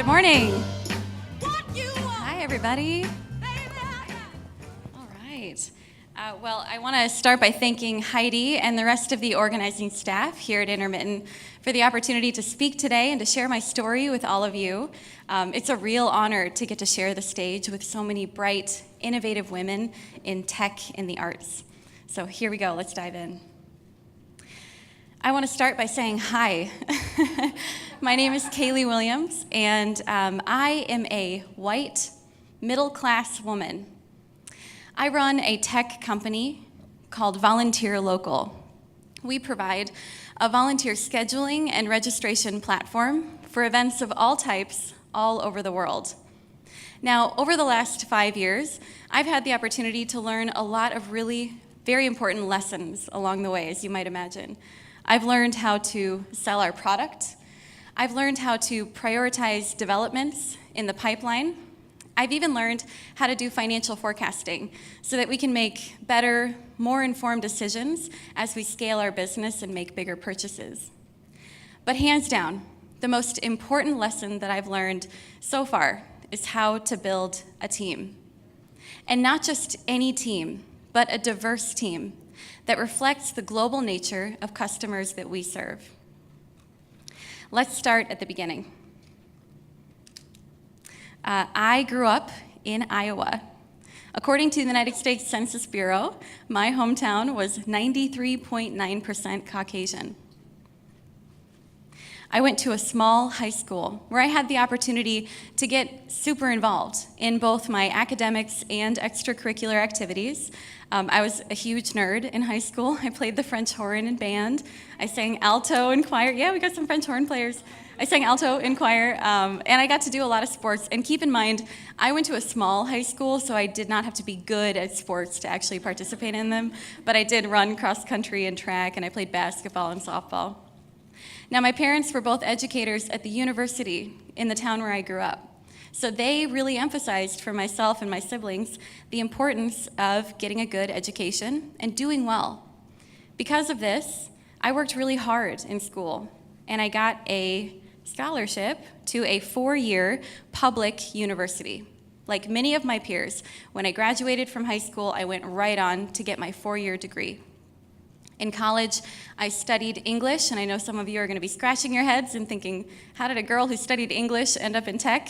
Good morning. Hi, everybody. All right. Well, I want to start by thanking Heidi and the rest of the organizing staff here at Intermittent for the opportunity to speak today and to share my story with all of you. It's a real honor to get to share the stage with so many bright, innovative women in tech and the arts. So here we go. Let's dive in. I want to start by saying hi. My name is Kaylee Williams, and I am a white, middle-class woman. I run a tech company called VolunteerLocal. We provide a volunteer scheduling and registration platform for events of all types all over the world. Now, over the last 5 years, I've had the opportunity to learn a lot of really very important lessons along the way, as you might imagine. I've learned how to sell our product. I've learned how to prioritize developments in the pipeline. I've even learned how to do financial forecasting so that we can make better, more informed decisions as we scale our business and make bigger purchases. But hands down, the most important lesson that I've learned so far is how to build a team. And not just any team, but a diverse team that reflects the global nature of customers that we serve. Let's start at the beginning. I grew up in Iowa. According to the United States Census Bureau, my hometown was 93.9% Caucasian. I went to a small high school where I had the opportunity to get super involved in both my academics and extracurricular activities. I was a huge nerd in high school. I played the French horn in band. I sang alto in choir. Yeah, we got some French horn players. I sang alto in choir, and I got to do a lot of sports. And keep in mind, I went to a small high school, so I did not have to be good at sports to actually participate in them. But I did run cross country and track, and I played basketball and softball. Now, my parents were both educators at the university in the town where I grew up. So they really emphasized for myself and my siblings the importance of getting a good education and doing well. Because of this, I worked really hard in school, and I got a scholarship to a 4-year public university. Like many of my peers, when I graduated from high school, I went right on to get my 4-year degree. In college, I studied English, and I know some of you are going to be scratching your heads and thinking, how did a girl who studied English end up in tech?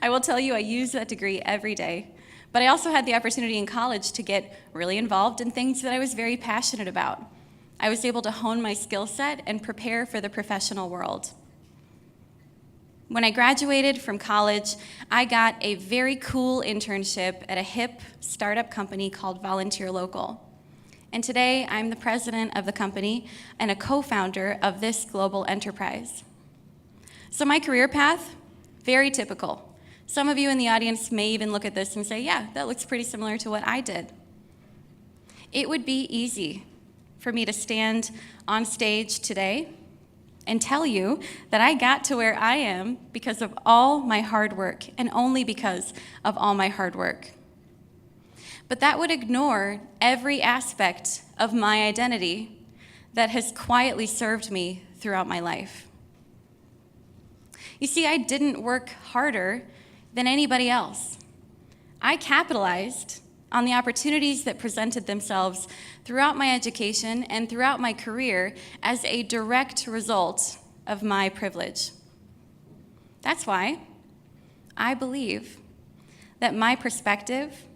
I will tell you, I use that degree every day. But I also had the opportunity in college to get really involved in things that I was very passionate about. I was able to hone my skill set and prepare for the professional world. When I graduated from college, I got a very cool internship at a hip startup company called VolunteerLocal. And today, I'm the president of the company and a co-founder of this global enterprise. So my career path, very typical. Some of you in the audience may even look at this and say, yeah, that looks pretty similar to what I did. It would be easy for me to stand on stage today and tell you that I got to where I am because of all my hard work, and only because of all my hard work. But that would ignore every aspect of my identity that has quietly served me throughout my life. You see, I didn't work harder than anybody else. I capitalized on the opportunities that presented themselves throughout my education and throughout my career as a direct result of my privilege. That's why I believe that my perspective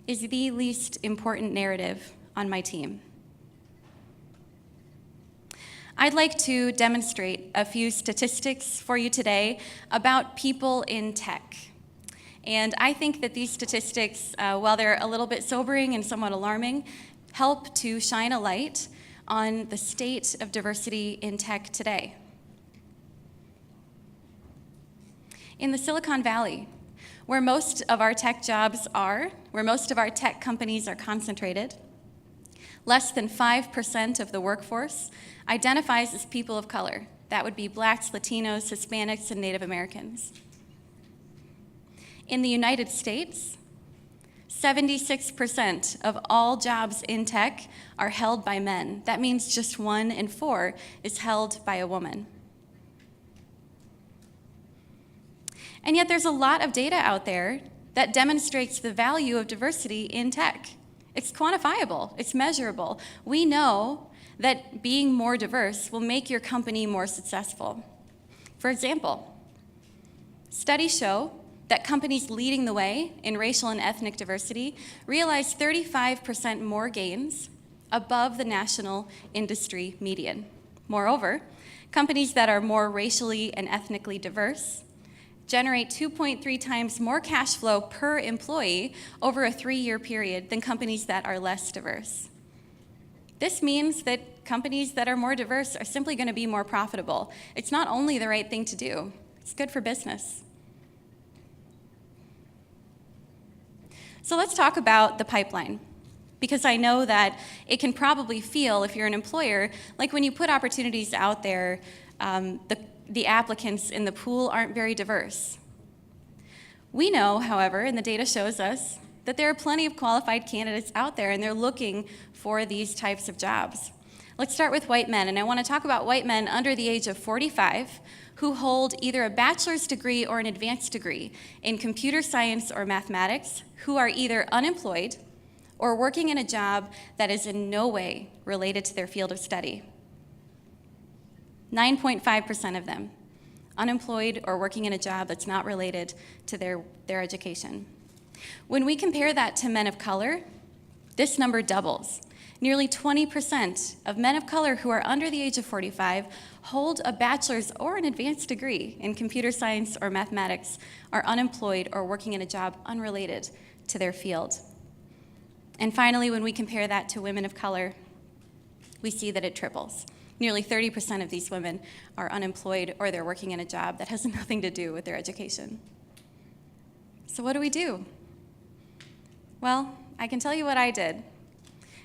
is the least important narrative on my team. I'd like to demonstrate a few statistics for you today about people in tech. And I think that these statistics, while they're a little bit sobering and somewhat alarming, help to shine a light on the state of diversity in tech today. In the Silicon Valley, where most of our tech jobs are, where most of our tech companies are concentrated, less than 5% of the workforce identifies as people of color. That would be Blacks, Latinos, Hispanics, and Native Americans. In the United States, 76% of all jobs in tech are held by men. That means just 1 in 4 is held by a woman. And yet there's a lot of data out there that demonstrates the value of diversity in tech. It's quantifiable, it's measurable. We know that being more diverse will make your company more successful. For example, studies show that companies leading the way in racial and ethnic diversity realize 35% more gains above the national industry median. Moreover, companies that are more racially and ethnically diverse generate 2.3 times more cash flow per employee over a 3-year period than companies that are less diverse. This means that companies that are more diverse are simply going to be more profitable. It's not only the right thing to do, it's good for business. So let's talk about the pipeline, because I know that it can probably feel, if you're an employer, like when you put opportunities out there, the applicants in the pool aren't very diverse. We know, however, and the data shows us, that there are plenty of qualified candidates out there and they're looking for these types of jobs. Let's start with white men, and I want to talk about white men under the age of 45 who hold either a bachelor's degree or an advanced degree in computer science or mathematics, who are either unemployed or working in a job that is in no way related to their field of study. 9.5% of them unemployed or working in a job that's not related to their education. When we compare that to men of color, this number doubles. Nearly 20% of men of color who are under the age of 45 hold a bachelor's or an advanced degree in computer science or mathematics, are unemployed or working in a job unrelated to their field. And finally, when we compare that to women of color, we see that it triples. Nearly 30% of these women are unemployed or they're working in a job that has nothing to do with their education. So what do we do? Well, I can tell you what I did.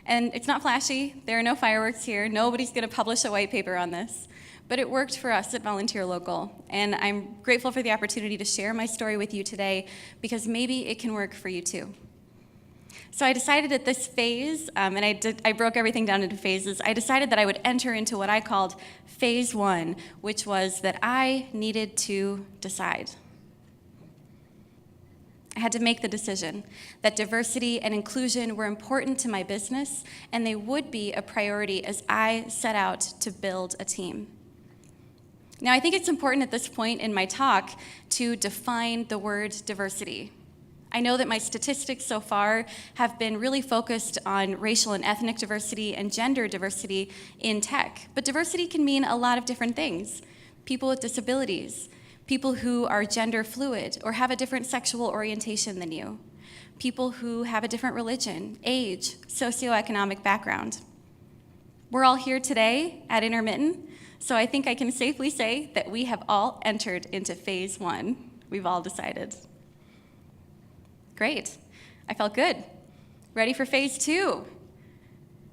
And it's not flashy, there are no fireworks here, nobody's gonna publish a white paper on this, but it worked for us at VolunteerLocal. And I'm grateful for the opportunity to share my story with you today, because maybe it can work for you too. So I decided at this phase, and I broke everything down into phases, I decided that I would enter into what I called phase 1, which was that I needed to decide. I had to make the decision that diversity and inclusion were important to my business, and they would be a priority as I set out to build a team. Now, I think it's important at this point in my talk to define the word diversity. I know that my statistics so far have been really focused on racial and ethnic diversity and gender diversity in tech, but diversity can mean a lot of different things. People with disabilities, people who are gender fluid or have a different sexual orientation than you, people who have a different religion, age, socioeconomic background. We're all here today at Intermittent, so I think I can safely say that we have all entered into phase 1. We've all decided. Great, I felt good. Ready for phase 2?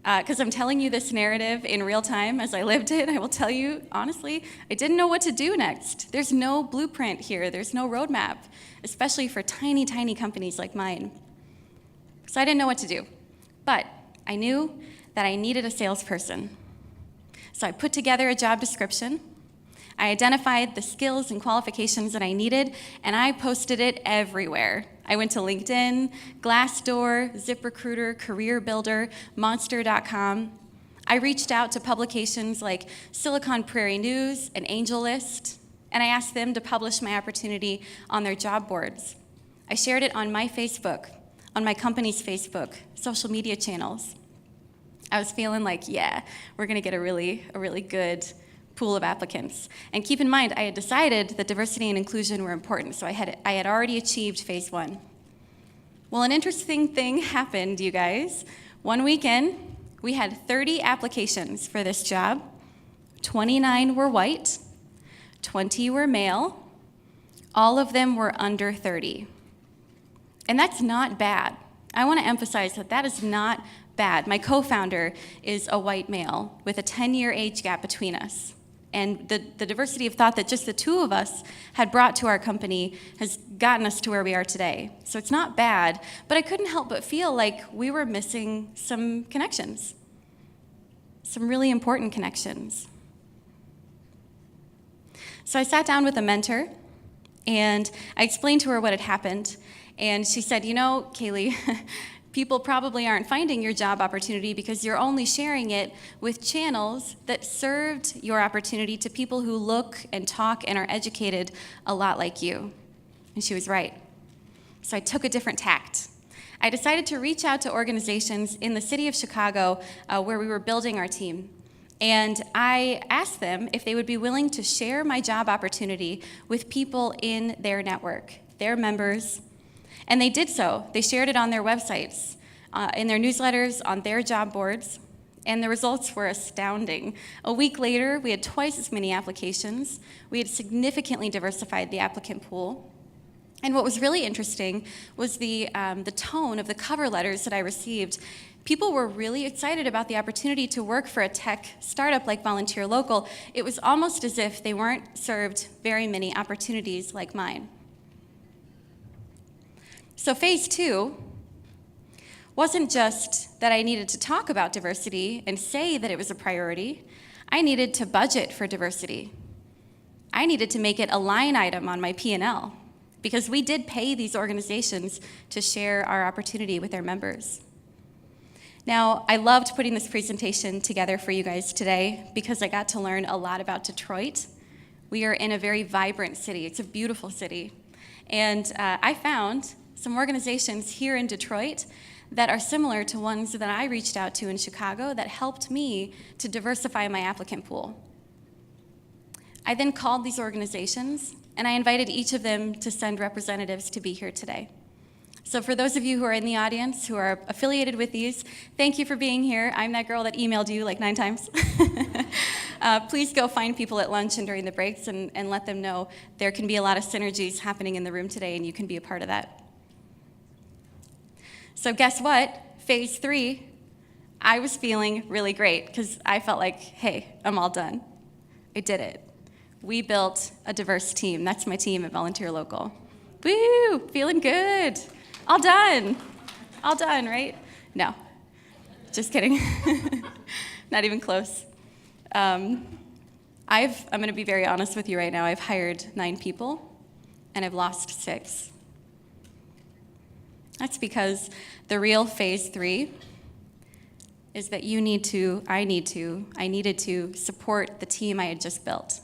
Because I'm telling you this narrative in real time as I lived it. I will tell you, honestly, I didn't know what to do next. There's no blueprint here. There's no roadmap, especially for tiny, tiny companies like mine. So I didn't know what to do. But I knew that I needed a salesperson. So I put together a job description. I identified the skills and qualifications that I needed, and I posted it everywhere. I went to LinkedIn, Glassdoor, ZipRecruiter, CareerBuilder, Monster.com. I reached out to publications like Silicon Prairie News and AngelList, and I asked them to publish my opportunity on their job boards. I shared it on my Facebook, on my company's Facebook, social media channels. I was feeling like, yeah, we're gonna get a really good pool of applicants. And keep in mind, I had decided that diversity and inclusion were important, so I had already achieved phase 1. Well, an interesting thing happened, you guys. One weekend, we had 30 applications for this job. 29 were white, 20 were male, all of them were under 30. And that's not bad. I want to emphasize that that is not bad. My co-founder is a white male with a 10-year age gap between us. And the diversity of thought that just the two of us had brought to our company has gotten us to where we are today. So it's not bad, but I couldn't help but feel like we were missing some connections, some really important connections. So I sat down with a mentor, And I explained to her what had happened, and she said, you know, Kaylee, people probably aren't finding your job opportunity because you're only sharing it with channels that served your opportunity to people who look and talk and are educated a lot like you. And she was right. So I took a different tact. I decided to reach out to organizations in the city of Chicago where we were building our team. And I asked them if they would be willing to share my job opportunity with people in their network, their members. And they did so. They shared it on their websites, in their newsletters, on their job boards, and the results were astounding. A week later, we had twice as many applications. We had significantly diversified the applicant pool. And what was really interesting was the tone of the cover letters that I received. People were really excited about the opportunity to work for a tech startup like VolunteerLocal. It was almost as if they weren't served very many opportunities like mine. So phase 2 wasn't just that I needed to talk about diversity and say that it was a priority. I needed to budget for diversity. I needed to make it a line item on my P&L because we did pay these organizations to share our opportunity with their members. Now, I loved putting this presentation together for you guys today because I got to learn a lot about Detroit. We are in a very vibrant city. It's a beautiful city. And I found some organizations here in Detroit that are similar to ones that I reached out to in Chicago that helped me to diversify my applicant pool. I then called these organizations and I invited each of them to send representatives to be here today. So for those of you who are in the audience who are affiliated with these, thank you for being here. I'm that girl that emailed you like 9 times. Please go find people at lunch and during the breaks and let them know there can be a lot of synergies happening in the room today and you can be a part of that. So guess what? Phase 3, I was feeling really great because I felt like, hey, I'm all done. I did it. We built a diverse team. That's my team at VolunteerLocal. Woo, feeling good. All done. All done, right? No, just kidding. Not even close. I'm going to be very honest with you right now. I've hired 9 people and I've lost 6. That's because the real phase 3 is that I needed to support the team I had just built.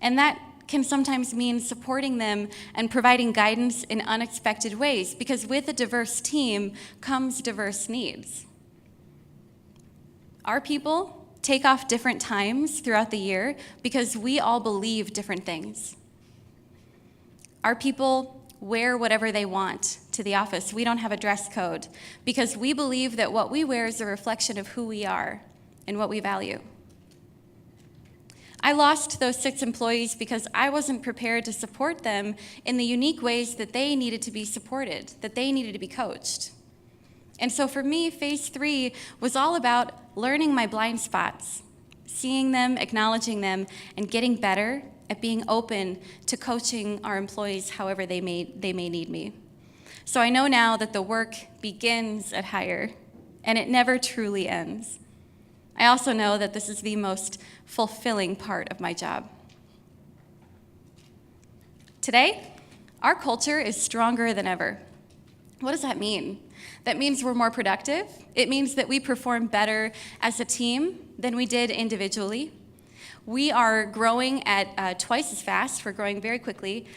And that can sometimes mean supporting them and providing guidance in unexpected ways, because with a diverse team comes diverse needs. Our people take off different times throughout the year because we all believe different things. Our people wear whatever they want to the office. We don't have a dress code because we believe that what we wear is a reflection of who we are and what we value. I lost those 6 employees because I wasn't prepared to support them in the unique ways that they needed to be supported, that they needed to be coached. And so for me, phase 3 was all about learning my blind spots, seeing them, acknowledging them, and getting better at being open to coaching our employees however they may need me. So I know now that the work begins at Hire, and it never truly ends. I also know that this is the most fulfilling part of my job. Today, our culture is stronger than ever. What does that mean? That means we're more productive. It means that we perform better as a team than we did individually. We are growing at twice as fast. We're growing very quickly.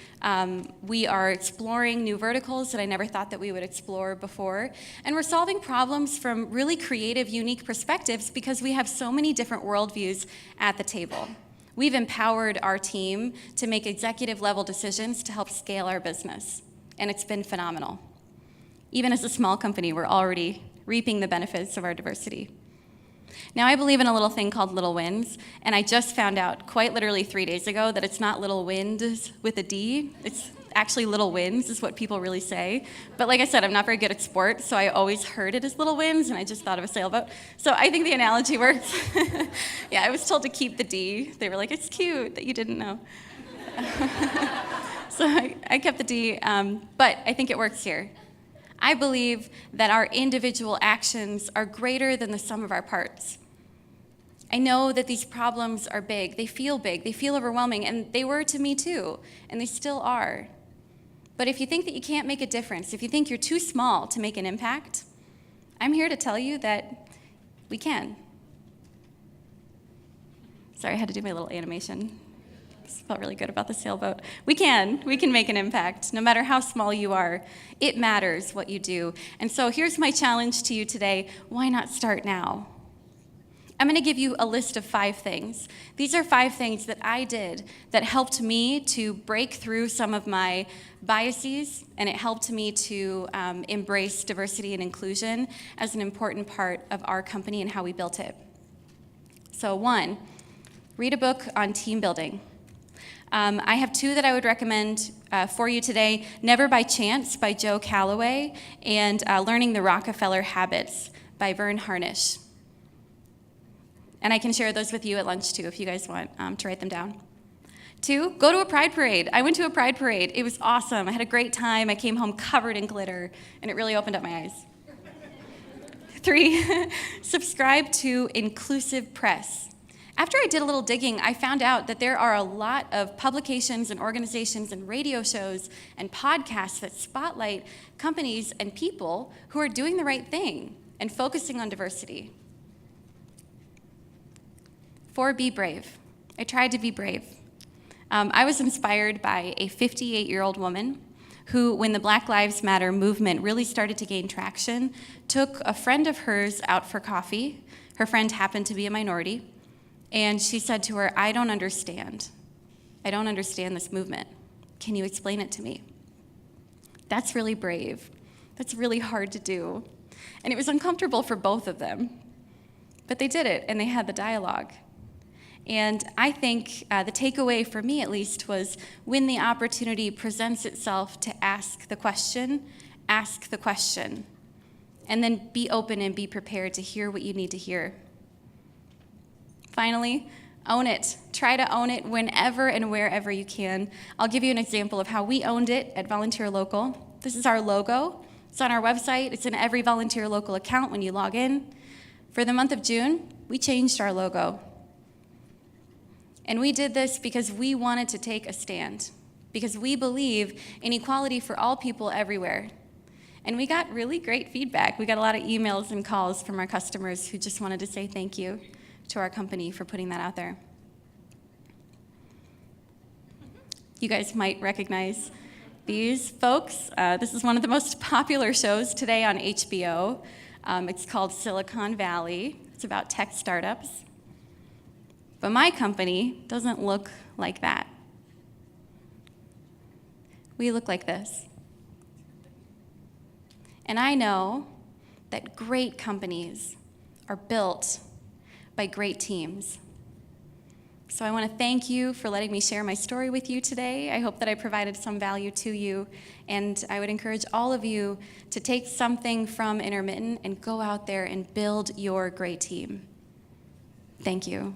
We are exploring new verticals that I never thought that we would explore before. And we're solving problems from really creative, unique perspectives because we have so many different worldviews at the table. We've empowered our team to make executive level decisions to help scale our business. And it's been phenomenal. Even as a small company, we're already reaping the benefits of our diversity. Now, I believe in a little thing called little wins, and I just found out quite literally 3 days ago that it's not little wins with a D. It's actually little wins is what people really say. But like I said, I'm not very good at sports, so I always heard it as little wins, and I just thought of a sailboat. So I think the analogy works. Yeah, I was told to keep the D. They were like, it's cute that you didn't know. So I kept the D, but I think it works here. I believe that our individual actions are greater than the sum of our parts. I know that these problems are big, they feel overwhelming, and they were to me too, and they still are. But if you think that you can't make a difference, if you think you're too small to make an impact, I'm here to tell you that we can. Sorry, I had to do my little animation. I felt really good about the sailboat. We can make an impact, no matter how small you are. It matters what you do. And so here's my challenge to you today. Why not start now? I'm going to give you a list of 5 things. These are 5 things that I did that helped me to break through some of my biases, and it helped me to embrace diversity and inclusion as an important part of our company and how we built it. So 1, read a book on team building. I have 2 that I would recommend for you today. Never by Chance by Joe Calloway, and Learning the Rockefeller Habits by Vern Harnish. And I can share those with you at lunch too if you guys want to write them down. 2, go to a pride parade. I went to a pride parade. It was awesome. I had a great time. I came home covered in glitter, and it really opened up my eyes. 3, subscribe to inclusive press. After I did a little digging, I found out that there are a lot of publications and organizations and radio shows and podcasts that spotlight companies and people who are doing the right thing and focusing on diversity. 4, be brave. I tried to be brave. I was inspired by a 58-year-old woman who, when the Black Lives Matter movement really started to gain traction, took a friend of hers out for coffee. Her friend happened to be a minority. And she said to her, I don't understand this movement. Can you explain it to me? That's really brave. That's really hard to do. And it was uncomfortable for both of them. But they did it, and they had the dialogue. And I think the takeaway for me, at least, was when the opportunity presents itself to ask the question, and then be open and be prepared to hear what you need to hear. Finally, own it. Try to own it whenever and wherever you can. I'll give you an example of how we owned it at VolunteerLocal. This is our logo. It's on our website. It's in every VolunteerLocal account when you log in. For the month of June, we changed our logo. And we did this because we wanted to take a stand, because we believe in equality for all people everywhere. And we got really great feedback. We got a lot of emails and calls from our customers who just wanted to say thank you to our company for putting that out there. You guys might recognize these folks. This is one of the most popular shows today on HBO. It's called Silicon Valley. It's about tech startups. But my company doesn't look like that. We look like this. And I know that great companies are built by great teams. So I want to thank you for letting me share my story with you today. I hope that I provided some value to you. And I would encourage all of you to take something from Intermittent and go out there and build your great team. Thank you.